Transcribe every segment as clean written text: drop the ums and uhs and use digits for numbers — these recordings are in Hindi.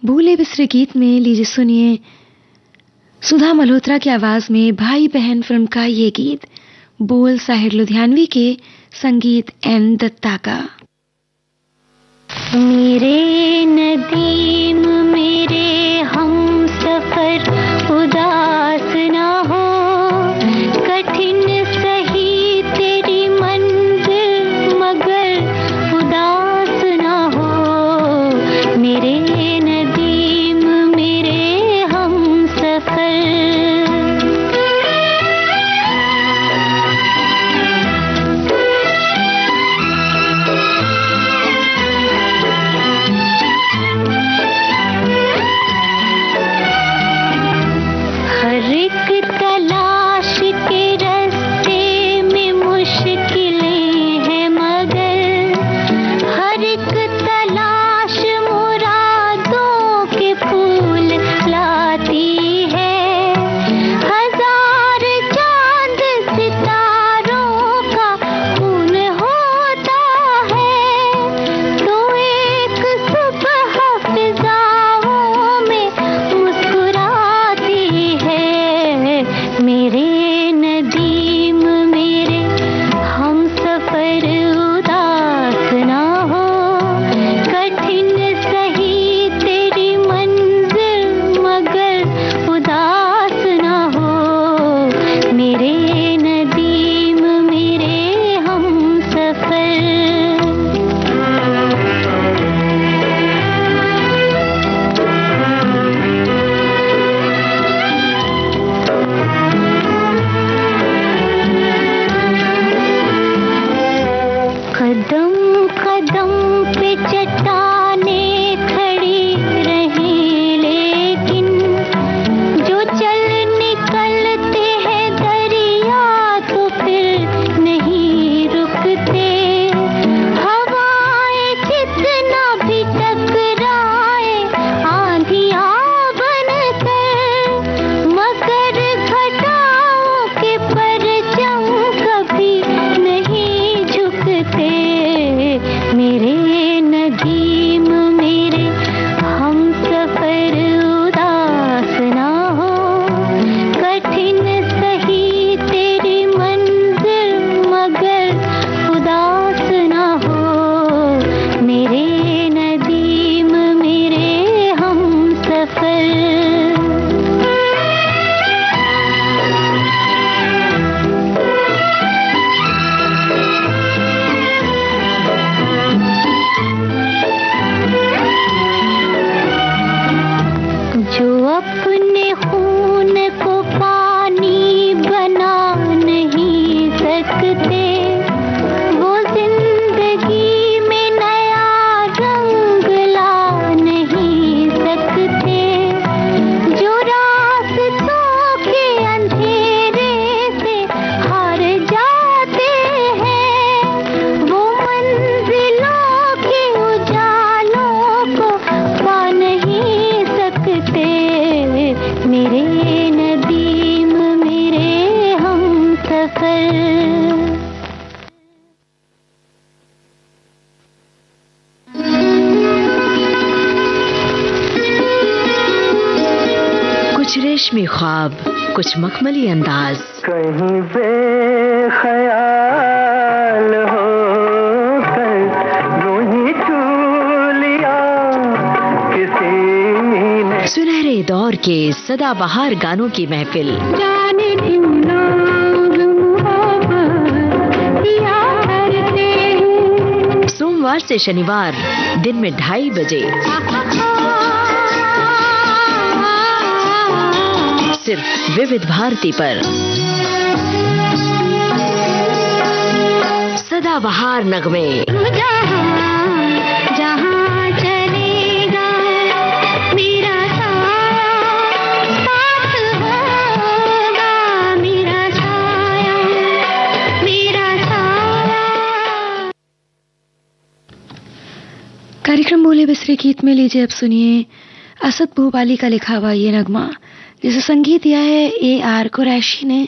भूले बिसरे गीत में लीजिए सुनिए सुधा मल्होत्रा की आवाज में भाई बहन फिल्म का ये गीत, बोल साहिर लुधियानवी के, संगीत एन दत्ता का। मेरे नदीम मेरे हम सफर उदास ना हो, कठिन सही तेरी मंजिल मगर उदास ना हो। मेरे नदीम मेरे हम सफर। रेशमी ख्वाब, कुछ मखमली अंदाज, कहीं बेख्याल हो कर यूं छू लिया किसी ने। सुनहरे दौर के सदाबहार गानों की महफिल, जाने क्यों लोग मोहब्बत किया करते हैं। सोमवार से शनिवार दिन में 2:30 बजे सिर्फ विविध भारती पर। सदाबहार नगमे, जहाँ चलेगा मेरा साथ होगा, मेरा साया मेरा साया। कार्यक्रम बोले बिसरे गीत में लीजिए अब सुनिए असद भोपाली का लिखा हुआ ये नगमा, जिसे संगीत दिया है A.R. कुरैशी ने,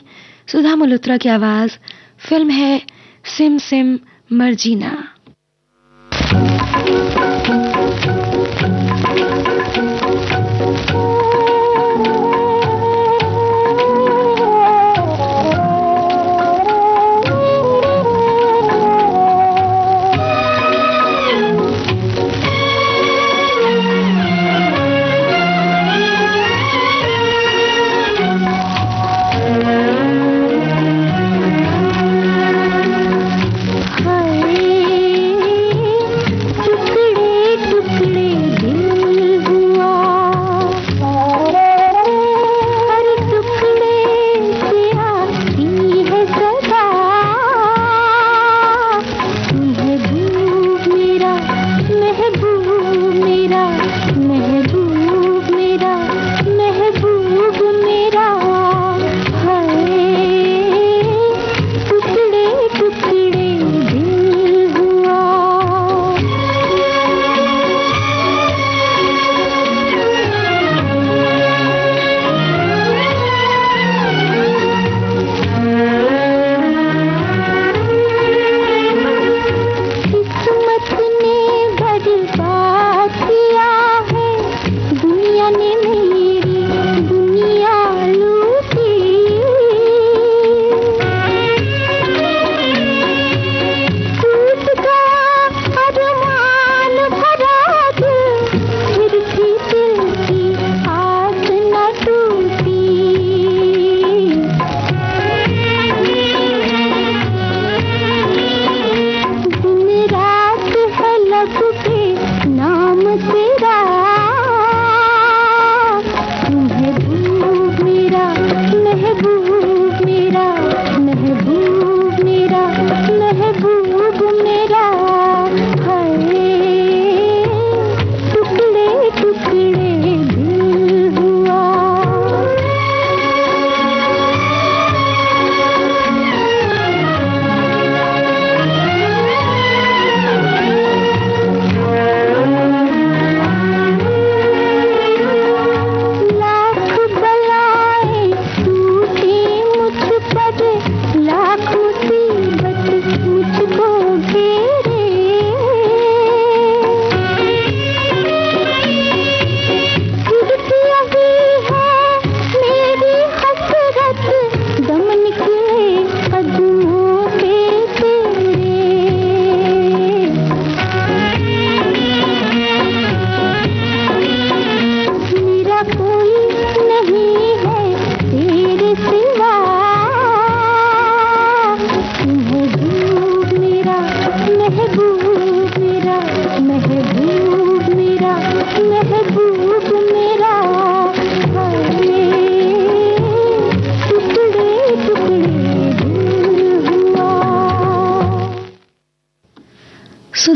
सुधा मल्होत्रा की आवाज। फिल्म है सिम सिम मर्जीना।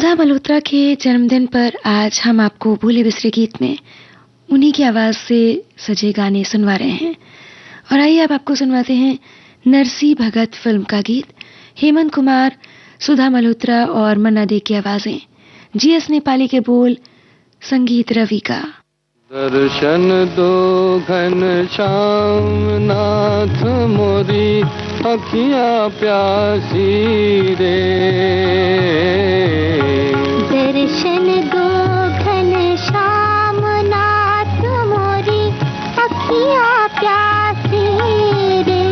सुधा मल्होत्रा के जन्मदिन पर आज हम आपको भूले बिसरे गीत में उन्हीं की आवाज से सजे गाने सुनवा रहे हैं। और आइए अब आपको सुनवाते हैं नरसी भगत फिल्म का गीत। हेमंत कुमार, सुधा मल्होत्रा और मन्ना डे की आवाजें, जीएस नेपाली के बोल, संगीत रवि का। दर्शन दो घनश्याम नाथ मोरी अखियाँ प्यासी रे। दर्शन दो घनश्याम नाथ मोरी अखियाँ प्यासी रे।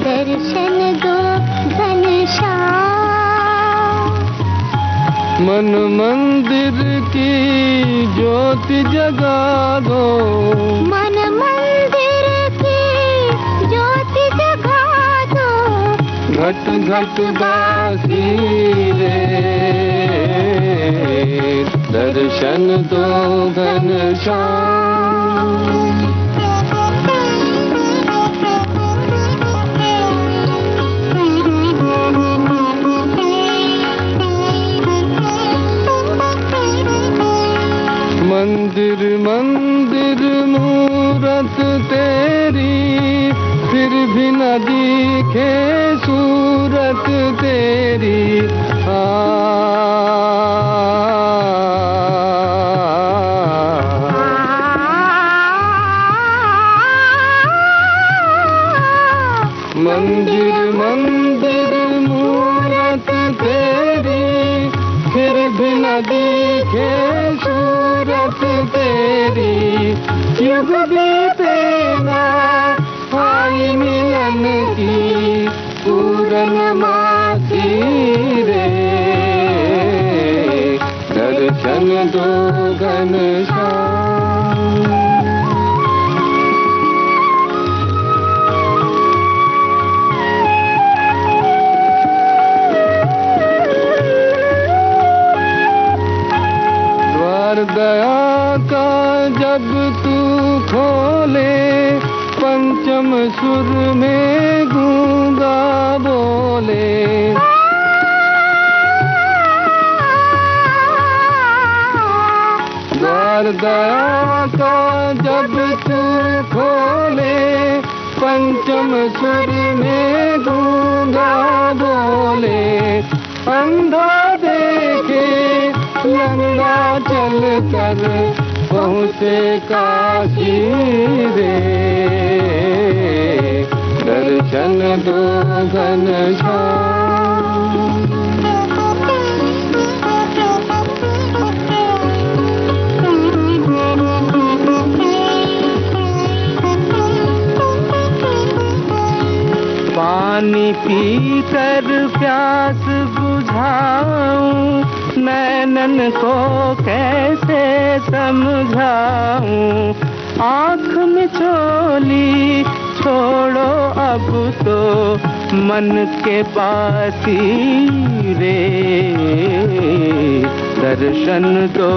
दर्शन दो घनश्याम। मन मंदिर की ज्योति जगा दो। मन मंदिर की ज्योति जगा दो। घट घट बासी रे। दर्शन दो घनश्याम। मंदिर मंदिर मूरत तेरी, फिर भी न दिखे सूरत तेरी। मंदिर मंदिर मूरत तेरी, फिर भी न दिखे सूरत तेरी। युग बीते ना आई मिलन की पूर्णमासी रे। दर्शन दो घनश्याम। दया का जब तू खोले, पंचम सुर में गूंगा बोले। द्वार दया का जब तू खोले, पंचम सुर में गूंगा बोले। अंधा देखे लंगड़ा चल कर पहुँचे काशी रे। दर्शन दो घनश्याम। पानी पीकर प्यास बुझाऊं, नैनन को कैसे समझाऊं। आँख में चोली छोड़ो अब तो मन के बासी रे। दर्शन दो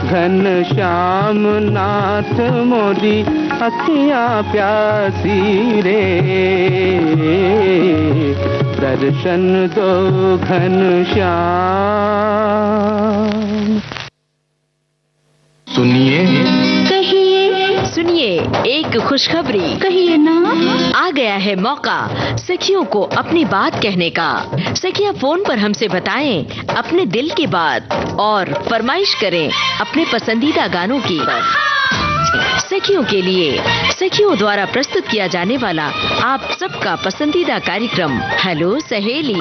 घनश्याम नाथ मोरी अखियाँ प्यासी रे। दर्शन दो घनश्याम। सुनिए सुनिए एक खुशखबरी। कहिए ना। आ गया है मौका सखियों को अपनी बात कहने का। सखियां फोन पर हमसे बताएं अपने दिल की बात और फरमाइश करें अपने पसंदीदा गानों की। सखियों के लिए सखियों द्वारा प्रस्तुत किया जाने वाला आप सबका पसंदीदा कार्यक्रम हेलो सहेली।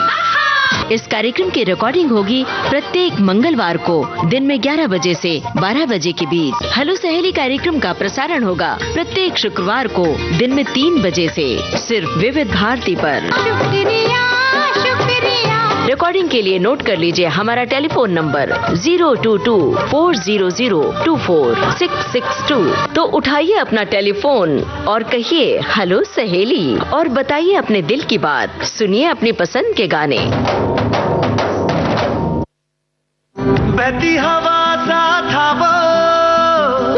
इस कार्यक्रम की रिकॉर्डिंग होगी प्रत्येक मंगलवार को दिन में 11 बजे से 12 बजे के बीच। हेलो सहेली कार्यक्रम का प्रसारण होगा प्रत्येक शुक्रवार को दिन में 3 बजे से सिर्फ विविध भारती पर। शुक्रिया शुक्रिया। रिकॉर्डिंग के लिए नोट कर लीजिए हमारा टेलीफोन नंबर 022-400-24662। तो उठाइए अपना टेलीफोन और कहिए हेलो सहेली और बताइए अपने दिल की बात। सुनिए अपनी पसंद के गाने। बहती हवा सा था वो,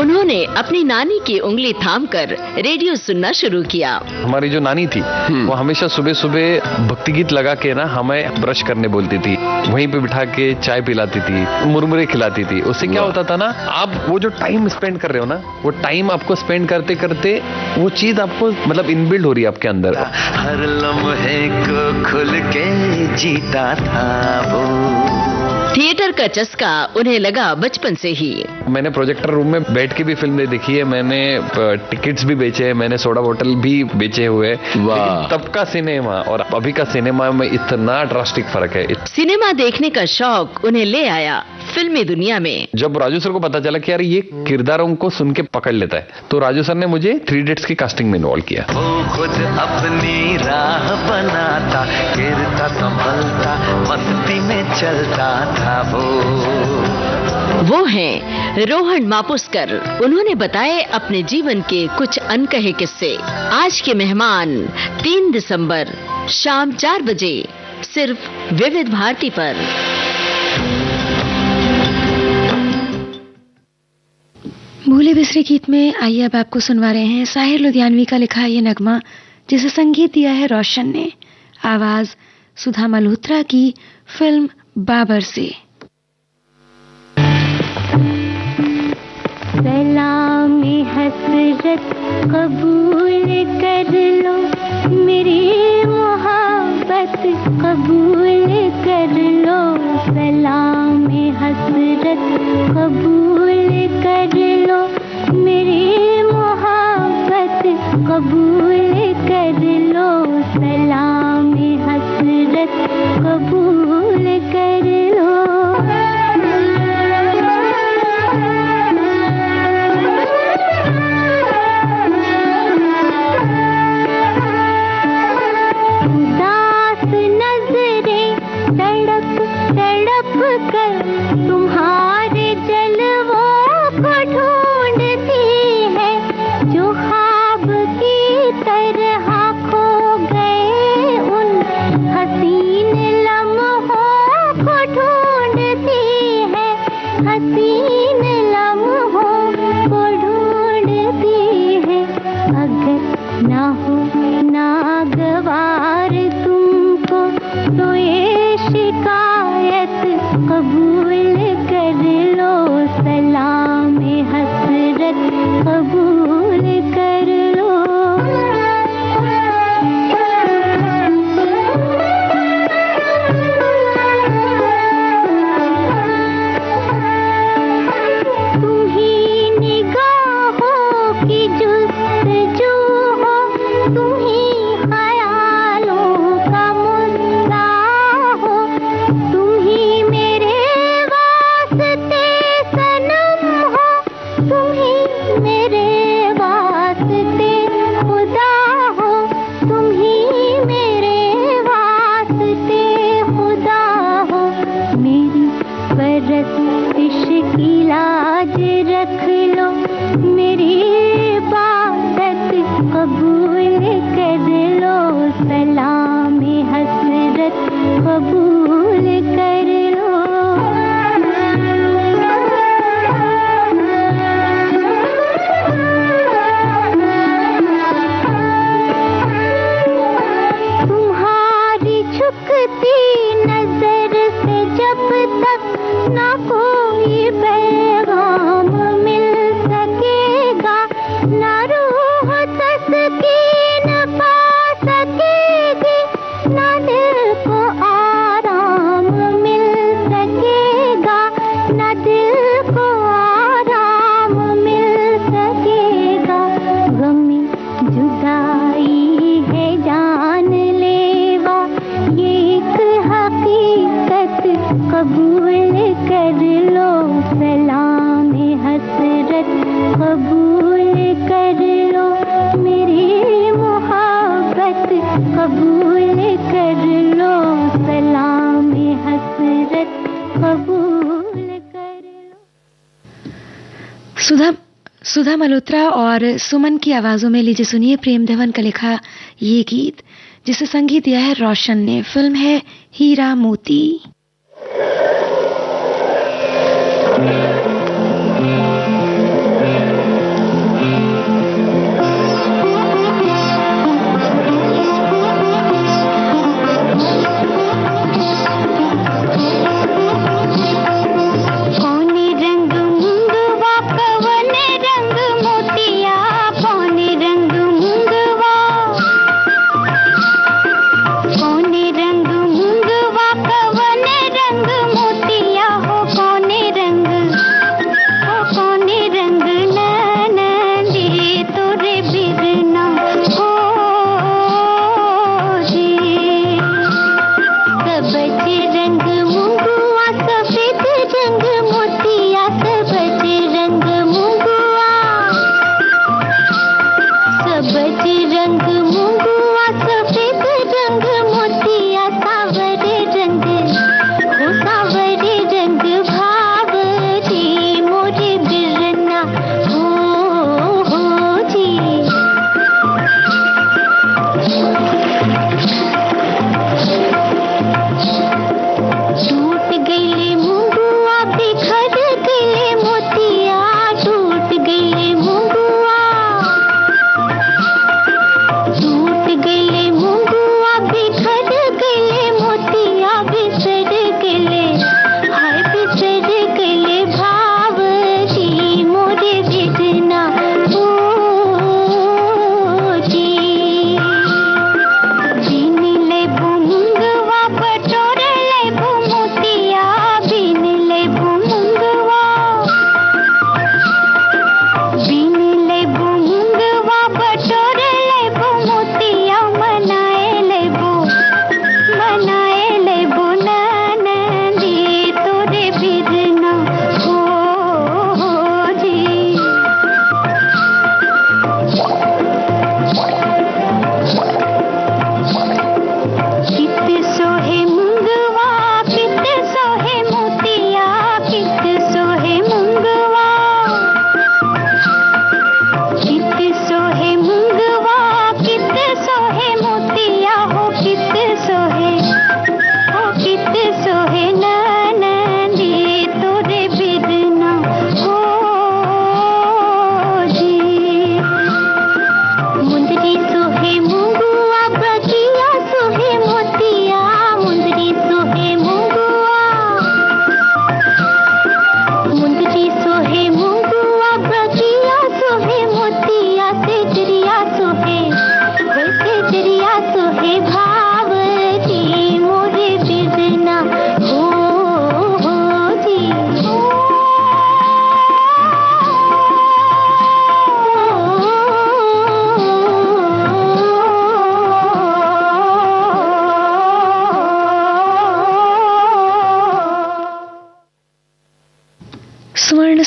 उन्होंने अपनी नानी की उंगली थामकर रेडियो सुनना शुरू किया। हमारी जो नानी थी वो हमेशा सुबह सुबह भक्ति गीत लगा के ना हमें ब्रश करने बोलती थी, वहीं पे बिठा के चाय पिलाती थी, मुरमुरे खिलाती थी। उससे क्या होता था ना, आप वो जो टाइम स्पेंड कर रहे हो ना, वो टाइम आपको स्पेंड करते करते वो चीज आपको मतलब इनबिल्ड हो रही है आपके अंदर। हर लम्हे को खुल के जीता था वो। थिएटर का चस्का उन्हें लगा बचपन से ही। मैंने प्रोजेक्टर रूम में बैठ के भी फिल्में देखी है, मैंने टिकट्स भी बेचे हैं, मैंने सोडा बोतल भी बेचे हुए। वाह। तब का सिनेमा और अभी का सिनेमा में इतना ड्रास्टिक फर्क है। सिनेमा देखने का शौक उन्हें ले आया फिल्मी दुनिया में। जब राजू सर को पता चला कि यार ये किरदारों को सुन के पकड़ लेता है, तो राजू सर ने मुझे 3 इडियट्स की कास्टिंग में इन्वॉल्व किया। वो खुद अपनी राह बनाता, गिरता संभलता, मस्ती में चलता था वो हैं रोहन मापुस्कर। उन्होंने बताए अपने जीवन के कुछ अनकहे किस्से। आज के मेहमान 3 दिसंबर शाम 4 बजे सिर्फ विविध भारती पर। भूले बिसरे गीत में आइए अब आपको सुनवा रहे हैं साहिर लुधियानवी का लिखा ये नगमा, जिसे संगीत दिया है रोशन ने, आवाज सुधा मल्होत्रा की, फिल्म बाबर से। सलामी हसरत कबूल कर लो, मेरी मोहब्बत कबूल कर लो। सलामी हसरत कबूल कर लो, मेरी मोहब्बत कबूल कर लो। सलामी हसरत कबूल कर लो। तुम्हारे जलवों को ढूंढती है, जो ख्वाब की तरह खो गए उन हसीन लम्हों को ढूंढती है, हसीन लम्हों को ढूंढती है। अगर ना हो नागवार तुमको तो ये शिकायत कबूल कर लो। सलामी हसरत कबूल कर लो। तुम ही निगाहों की जुस्तजू हो, तुम ही ख्यालों का मुद्दा हो, तुम ही मेरे वास्ते सनम हो, तुम ही मेरे वास्ते खुदा हो, तुम ही मेरे वास्ते खुदा हो। मेरी परस्तिश की लाज रख लो, मेरी इबादत कबूल कर लो। सलामी हसरत कबूल कर लो। तुम्हारी झुकती नजर से जब तक ना कोई पैगाम मिल सकेगा, ना रूह तस्कीन पा सकेगी, ना दिल को आराम मिल सकेगा, ना दिल को आराम मिल सकेगा। गमी जुदाई है जान लेवा, ये एक हकीकत कबूल कर लो। सलामी हसरत कबूल कर लो, मेरी मोहब्बत कबूल कर लो। सलामी हसरत कबूल कर लो। सुधा मल्होत्रा और सुमन की आवाजों में लीजिए सुनिए प्रेम धवन का लिखा ये गीत, जिसे संगीत दिया है रोशन ने, फिल्म है हीरा मोती।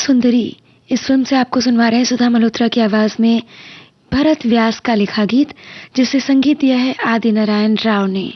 सुंदरी इस फिल्म से आपको सुनवा रहे हैं सुधा मल्होत्रा की आवाज में भरत व्यास का लिखा गीत, जिसे संगीत दिया है आदि नारायण राव ने।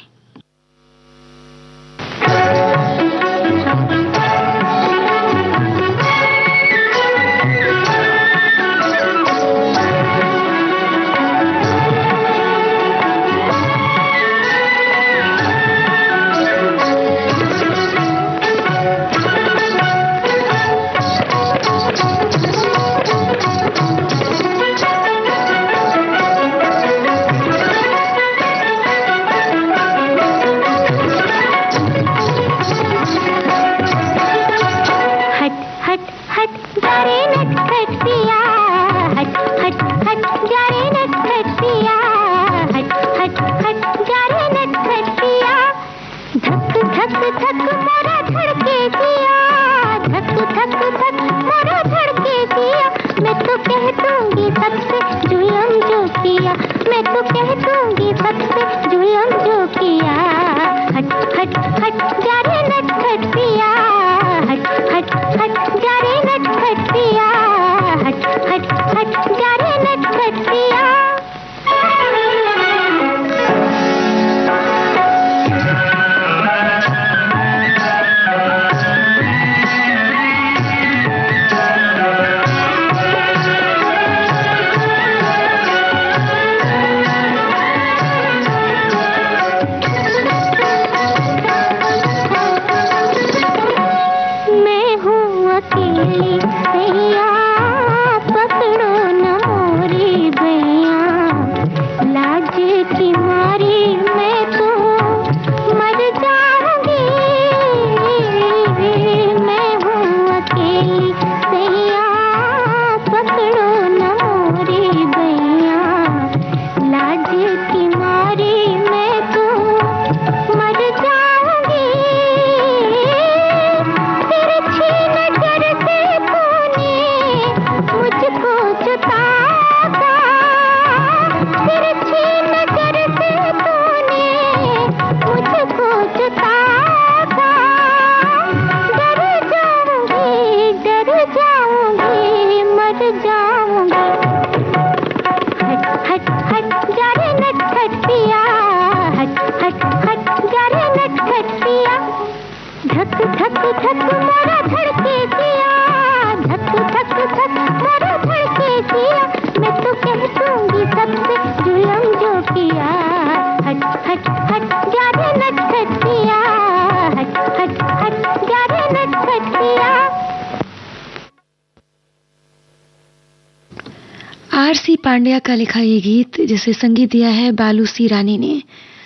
आर.सी. पांड्या का लिखा ये गीत, जिसे संगीत दिया है बालू सी रानी ने।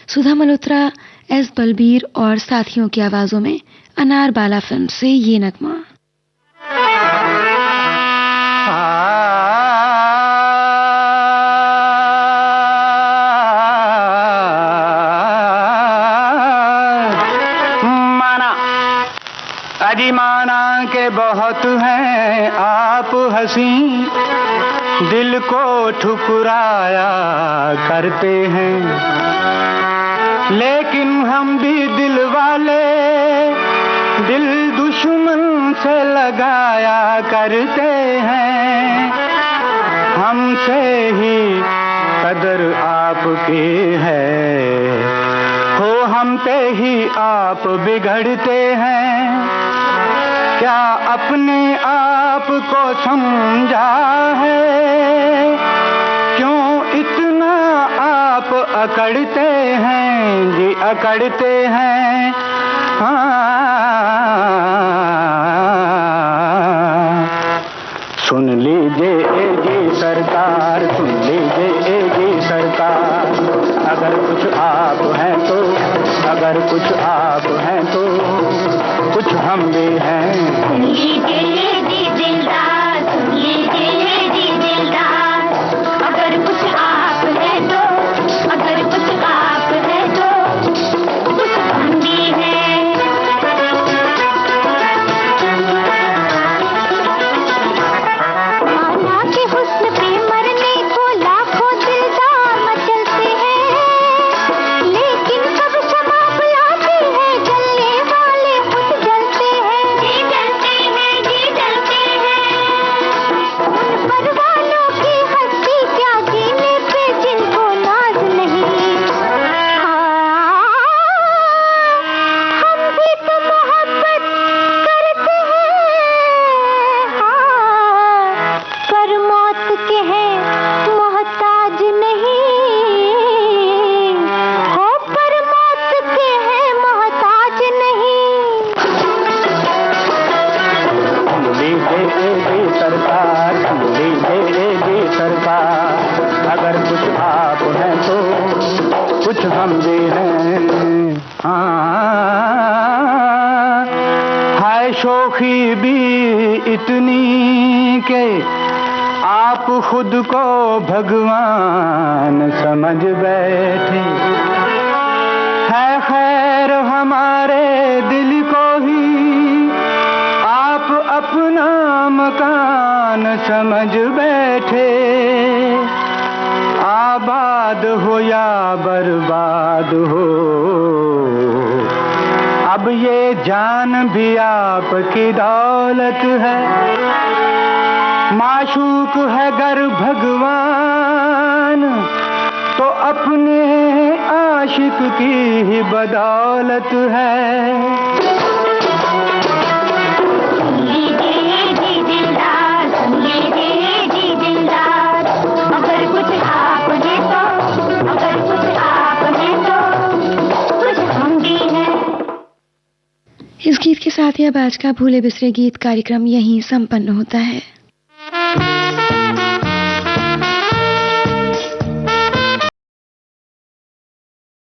सुधा मल्होत्रा, एस बलबीर और साथियों की आवाजों में अनार बाला फिल्म से ये नगमा। अजीमाना के बहुत हैं आप हंसी, दिल को ठुकराया करते हैं, लेकिन हम भी दिल वाले दिल दुश्मन से लगाया करते हैं। हमसे ही कदर आपकी है, हो हम पे ही आप बिगड़ते हैं। क्या अपने आप को समझा है, क्यों इतना आप अकड़ते हैं जी, अकड़ते हैं। सुन लीजिए जी सरकार, सुन लीजिए जी सरकार, अगर कुछ आप हैं तो, अगर कुछ आप हैं तो कुछ हम भी हैं। सुन लीजिए जी दिलदार, सुन लीजिए जी दिलदार, अगर कुछ आप हैं तो, अगर कुछ आप हैं तो कुछ हम भी हैं। माना के हुस्न पे मरने को लाखों दिलदार मचलते हैं, लेकिन कब क्षमा बुलाती है, जलने वाले खुद जलते हैं। जी जलते हैं, जी जलते हैं। खुद को भगवान समझ बैठे, है खैर हमारे दिल को ही आप अपना मकान समझ बैठे। आबाद हो या बर्बाद हो, अब ये जान भी आपकी दौलत है। माशूक है गर भगवान तो अपने आशिक की ही बदौलत है। सुन लीजिए जी दिलदार, सुन लीजिए जी दिलदार, अगर कुछ आप हैं तो, अगर कुछ आप हैं तो कुछ हम भी हैं। इस गीत के साथ ही अब आज का भूले बिसरे गीत कार्यक्रम यहीं संपन्न होता है।